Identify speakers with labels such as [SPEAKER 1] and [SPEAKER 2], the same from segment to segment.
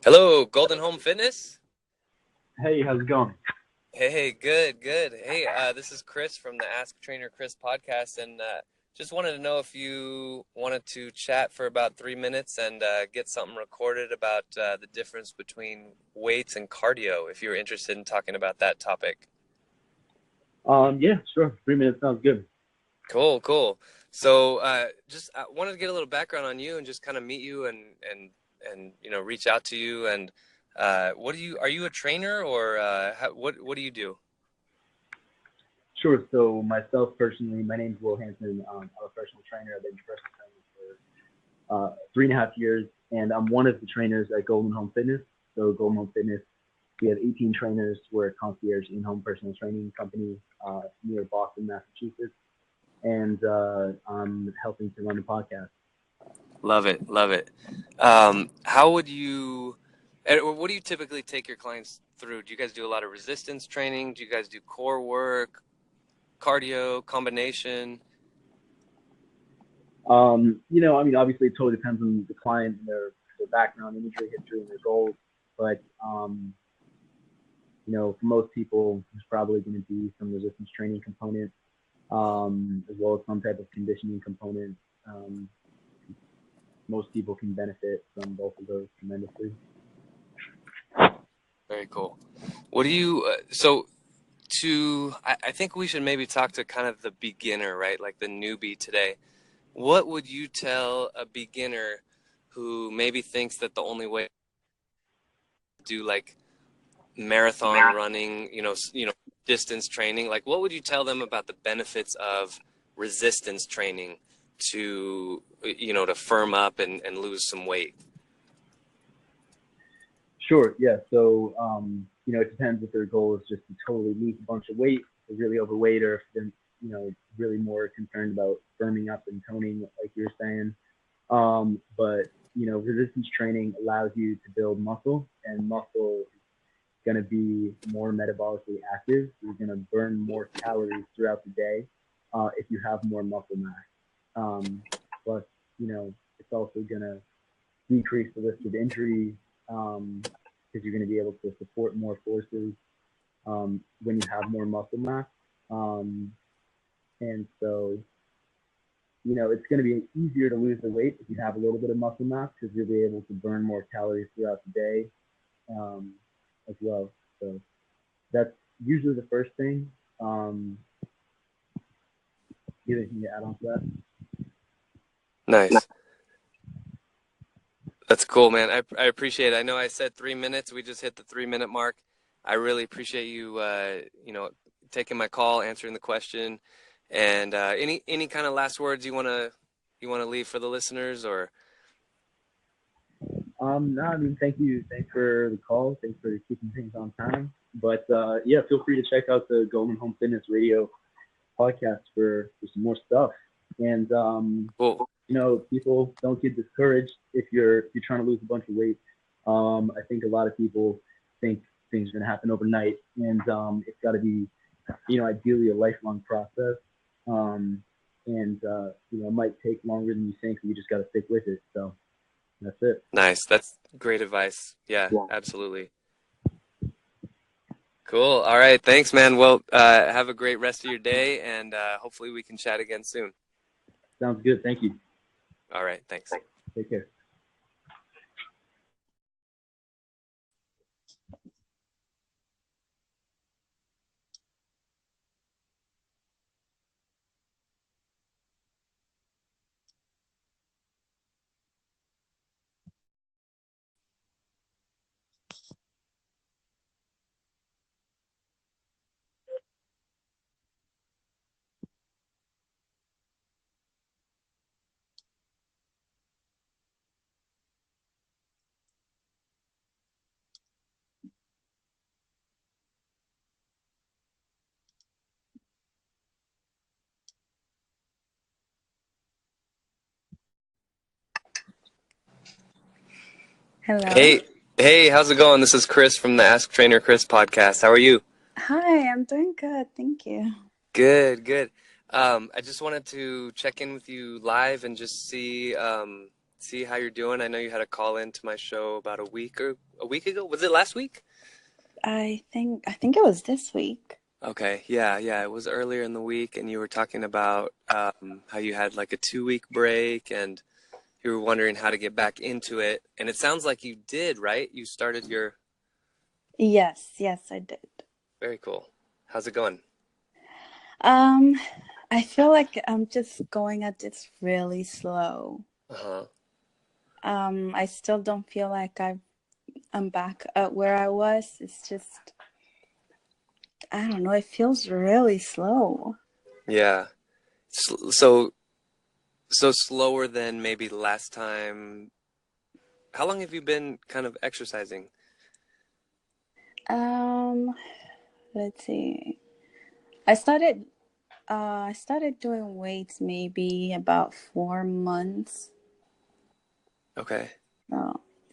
[SPEAKER 1] Hello, Golden Home Fitness.
[SPEAKER 2] Hey, how's it going?
[SPEAKER 1] Hey, good, good. Hey, this is Chris from the Ask Trainer Chris podcast, and just wanted to know if you wanted to chat for about 3 minutes and get something recorded about the difference between weights and cardio, if you're interested in talking about that topic.
[SPEAKER 2] Yeah, sure. 3 minutes sounds good.
[SPEAKER 1] Cool, cool. So, just wanted to get a little background on you and just kind of meet you and reach out to you. And are you a trainer or what do you do?
[SPEAKER 2] Sure. So myself personally, my name's Will Hanson. I'm a personal trainer. I've been personal training for 3.5 years, and I'm one of the trainers at Golden Home Fitness. So Golden Home Fitness, we have 18 trainers. We're a concierge in-home personal training company near Boston, Massachusetts, and I'm helping to run the podcast.
[SPEAKER 1] Love it, love it. How would you, or what do you typically take your clients through? Do you guys do a lot of resistance training? Do you guys do core work, cardio, combination?
[SPEAKER 2] Obviously, it totally depends on the client and their background, injury history, and their goals. But for most people, there's probably going to be some resistance training component, as well as some type of conditioning component. Um, Most people can benefit from both of those tremendously.
[SPEAKER 1] Very cool. What do you, I think we should maybe talk to kind of the beginner, right? Like the newbie today. What would you tell a beginner who maybe thinks that the only way to do like marathon running, distance training, like what would you tell them about the benefits of resistance training to firm up and lose some weight?
[SPEAKER 2] Sure, yeah. So, it depends if their goal is just to totally lose a bunch of weight, if they're really overweight, or if they're, really more concerned about firming up and toning, like you're saying. But, resistance training allows you to build muscle, and muscle is going to be more metabolically active. You're going to burn more calories throughout the day if you have more muscle mass. Plus, it's also going to decrease the risk of injury because you're going to be able to support more forces when you have more muscle mass. Um, and so, it's going to be easier to lose the weight if you have a little bit of muscle mass because you'll be able to burn more calories throughout the day um, as well. So that's usually the first thing. Um, Anything to add on to that?
[SPEAKER 1] Nice. That's cool, man. I appreciate it. I know I said 3 minutes. We just hit the 3 minute mark. I really appreciate you, taking my call, answering the question, and any kind of last words you want to leave for the listeners, or
[SPEAKER 2] No, I mean, thank you. Thanks for the call. Thanks for keeping things on time. But yeah, feel free to check out the Golden Home Fitness Radio podcast for some more stuff. And
[SPEAKER 1] cool.
[SPEAKER 2] people don't get discouraged if you're trying to lose a bunch of weight. I think a lot of people think things are going to happen overnight, and it's got to be, ideally a lifelong process. Um, and it might take longer than you think. But you just got to stick with it. So that's it.
[SPEAKER 1] Nice. That's great advice. Yeah,
[SPEAKER 2] Yeah.
[SPEAKER 1] absolutely. Cool. All right. Thanks, man. Well, have a great rest of your day, and hopefully we can chat again soon.
[SPEAKER 2] Sounds good. Thank you.
[SPEAKER 1] All right. Thanks.
[SPEAKER 2] Take care.
[SPEAKER 3] Hello.
[SPEAKER 1] Hey, how's it going? This is Chris from the Ask Trainer Chris podcast. How are you?
[SPEAKER 3] Hi, I'm doing good. Thank you.
[SPEAKER 1] Good, good. I just wanted to check in with you live and just see, see how you're doing. I know you had a call into my show about a week ago. Was it last week?
[SPEAKER 3] I think it was this week.
[SPEAKER 1] Okay, yeah, yeah. It was earlier in the week, and you were talking about how you had like a 2 week break, and you were wondering how to get back into it. And it sounds like you did, right? You started your
[SPEAKER 3] Yes, I did.
[SPEAKER 1] very cool. How's it going?
[SPEAKER 3] Um, I feel like I'm just going at this really slow.
[SPEAKER 1] Uh-huh.
[SPEAKER 3] I still don't feel like I'm back at where I was. It's just, I don't know, it feels really slow.
[SPEAKER 1] Yeah. So slower than maybe last time. How long have you been kind of exercising?
[SPEAKER 3] Um, let's see. I started I started doing weights maybe about 4 months.
[SPEAKER 1] Okay.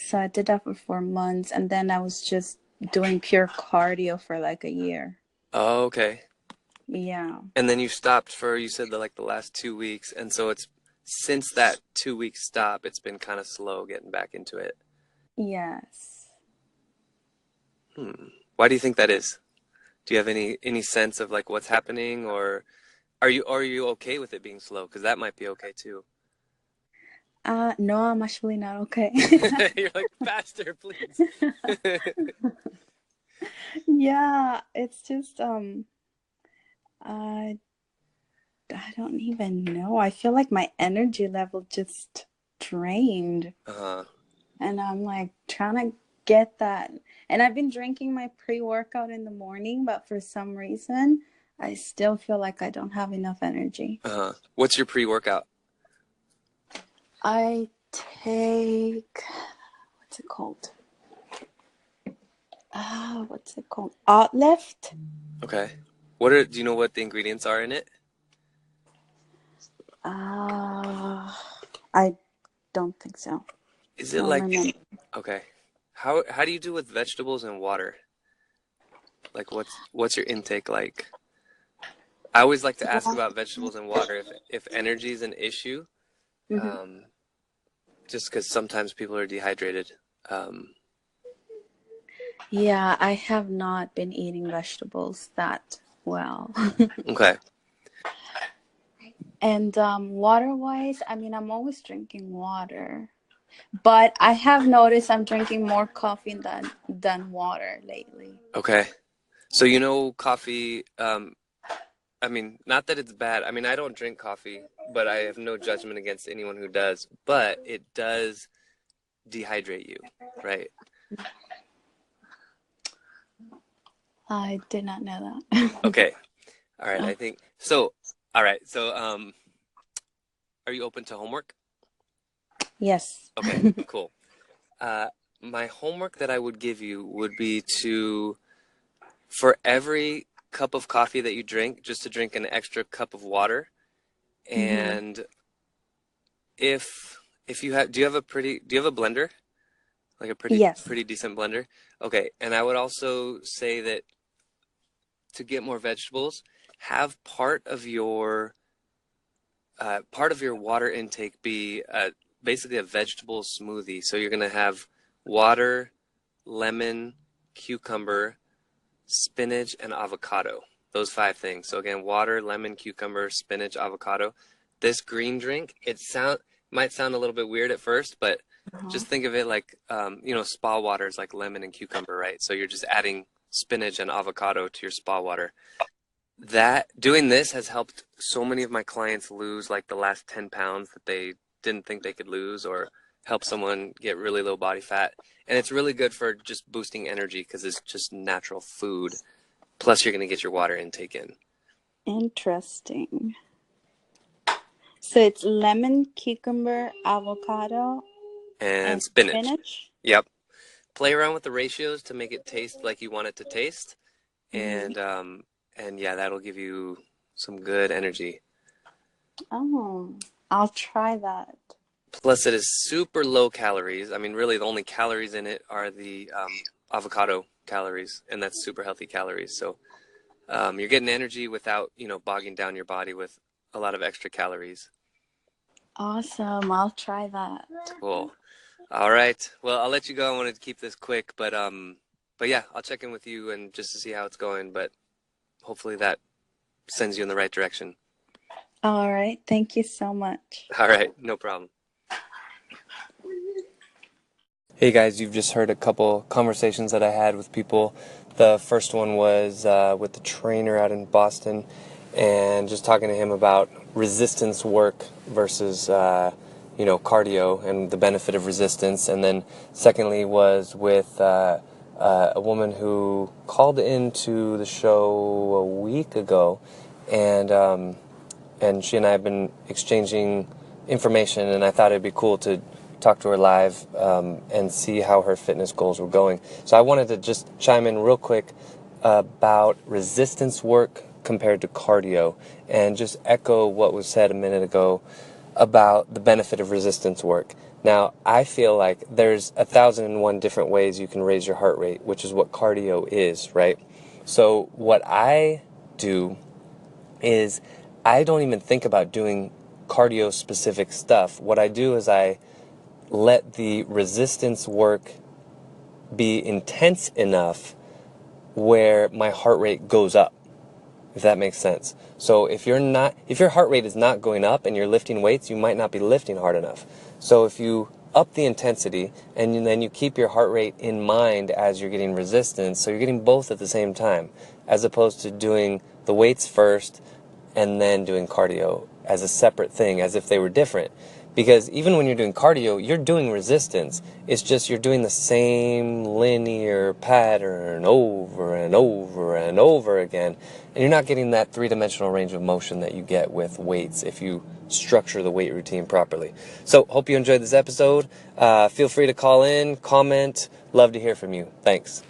[SPEAKER 3] So I did that for 4 months, and then I was just doing pure cardio for like a year.
[SPEAKER 1] Oh, okay.
[SPEAKER 3] Yeah.
[SPEAKER 1] And then you stopped for, you said, the last 2 weeks, and so it's since that 2 week stop, it's been kind of slow getting back into it.
[SPEAKER 3] Yes.
[SPEAKER 1] Hmm. Why do you think that is? Do you have any sense of like what's happening, or are you okay with it being slow? Because that might be okay too.
[SPEAKER 3] No, I'm actually not okay.
[SPEAKER 1] You're like faster, please.
[SPEAKER 3] Yeah, it's just I I don't even know. I feel like my energy level just drained.
[SPEAKER 1] Uh-huh.
[SPEAKER 3] And I'm like trying to get that. And I've been drinking my pre-workout in the morning, but for some reason, I still feel like I don't have enough energy.
[SPEAKER 1] Uh-huh. What's your pre-workout?
[SPEAKER 3] I take, what's it called? What's it called? Lift.
[SPEAKER 1] Okay. Do you know what the ingredients are in it?
[SPEAKER 3] Uh, I don't think so.
[SPEAKER 1] Is
[SPEAKER 3] I
[SPEAKER 1] it
[SPEAKER 3] don't
[SPEAKER 1] like,
[SPEAKER 3] remember.
[SPEAKER 1] okay. How do you do with vegetables and water? Like what's your intake like? I always like to ask about vegetables and water if energy is an issue,
[SPEAKER 3] Hmm.
[SPEAKER 1] um, just because sometimes people are dehydrated. Um,
[SPEAKER 3] Yeah, I have not been eating vegetables that well.
[SPEAKER 1] okay.
[SPEAKER 3] And water-wise, I mean, I'm always drinking water. But I have noticed I'm drinking more coffee than water lately.
[SPEAKER 1] Okay. So coffee, I mean, not that it's bad. I mean, I don't drink coffee, but I have no judgment against anyone who does. But it does dehydrate you, right?
[SPEAKER 3] I did not know that.
[SPEAKER 1] Okay. All right. I think so. All right. So, are you open to homework?
[SPEAKER 3] Yes.
[SPEAKER 1] Okay. Cool. Uh, my homework that I would give you would be for every cup of coffee that you drink, just to drink an extra cup of water.
[SPEAKER 3] Hmm.
[SPEAKER 1] And if you have, do you have a blender? Like a
[SPEAKER 3] Yes.
[SPEAKER 1] pretty decent blender? Okay. And I would also say that to get more vegetables, have part of your water intake be basically a vegetable smoothie. So you're gonna have water, lemon, cucumber, spinach, and avocado. Those five things. So again, water, lemon, cucumber, spinach, avocado. This green drink, might sound a little bit weird at first, but
[SPEAKER 3] Uh-huh.
[SPEAKER 1] just think of it like spa water is like lemon and cucumber, right? So you're just adding spinach and avocado to your spa water. That doing this has helped so many of my clients lose like the last 10 pounds that they didn't think they could lose, or help someone get really low body fat. And it's really good for just boosting energy because it's just natural food. Plus, you're going to get your water intake in.
[SPEAKER 3] Interesting. So it's lemon, cucumber, avocado,
[SPEAKER 1] And
[SPEAKER 3] and
[SPEAKER 1] spinach.
[SPEAKER 3] spinach.
[SPEAKER 1] Yep. Play around with the ratios to make it taste like you want it to taste.
[SPEAKER 3] Hmm.
[SPEAKER 1] And yeah, that'll give you some good energy.
[SPEAKER 3] Oh, I'll try that.
[SPEAKER 1] Plus, it is super low calories. I mean, really, the only calories in it are the avocado calories, and that's super healthy calories. So you're getting energy without, bogging down your body with a lot of extra calories.
[SPEAKER 3] Awesome. I'll try that.
[SPEAKER 1] Cool. All right. Well, I'll let you go. I wanted to keep this quick, but yeah, I'll check in with you and just to see how it's going, but hopefully that sends you in the right direction.
[SPEAKER 3] All right. Thank you so much.
[SPEAKER 1] All right, no problem. Hey guys, you've just heard a couple conversations that I had with people. The first one was with the trainer out in Boston, and just talking to him about resistance work versus cardio and the benefit of resistance. And then secondly was with a woman who called into the show a week ago, and she and I have been exchanging information, and I thought it'd be cool to talk to her live and see how her fitness goals were going. So I wanted to just chime in real quick about resistance work compared to cardio, and just echo what was said a minute ago about the benefit of resistance work. Now, I feel like there's 1,001 different ways you can raise your heart rate, which is what cardio is, right? So what I do is I don't even think about doing cardio specific stuff. What I do is I let the resistance work be intense enough where my heart rate goes up, if that makes sense. So if your heart rate is not going up and you're lifting weights, you might not be lifting hard enough. So if you up the intensity and then you keep your heart rate in mind as you're getting resistance, so you're getting both at the same time, as opposed to doing the weights first and then doing cardio as a separate thing, as if they were different. Because even when you're doing cardio, you're doing resistance. It's just you're doing the same linear pattern over and over and over again. And you're not getting that three-dimensional range of motion that you get with weights if you structure the weight routine properly. So, hope you enjoyed this episode. Feel free to call in, comment. Love to hear from you. Thanks.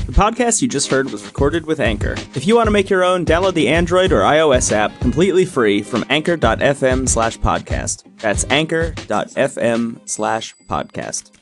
[SPEAKER 4] The podcast you just heard was recorded with Anchor. If you want to make your own, download the Android or iOS app completely free from anchor.fm/podcast. That's anchor.fm/podcast.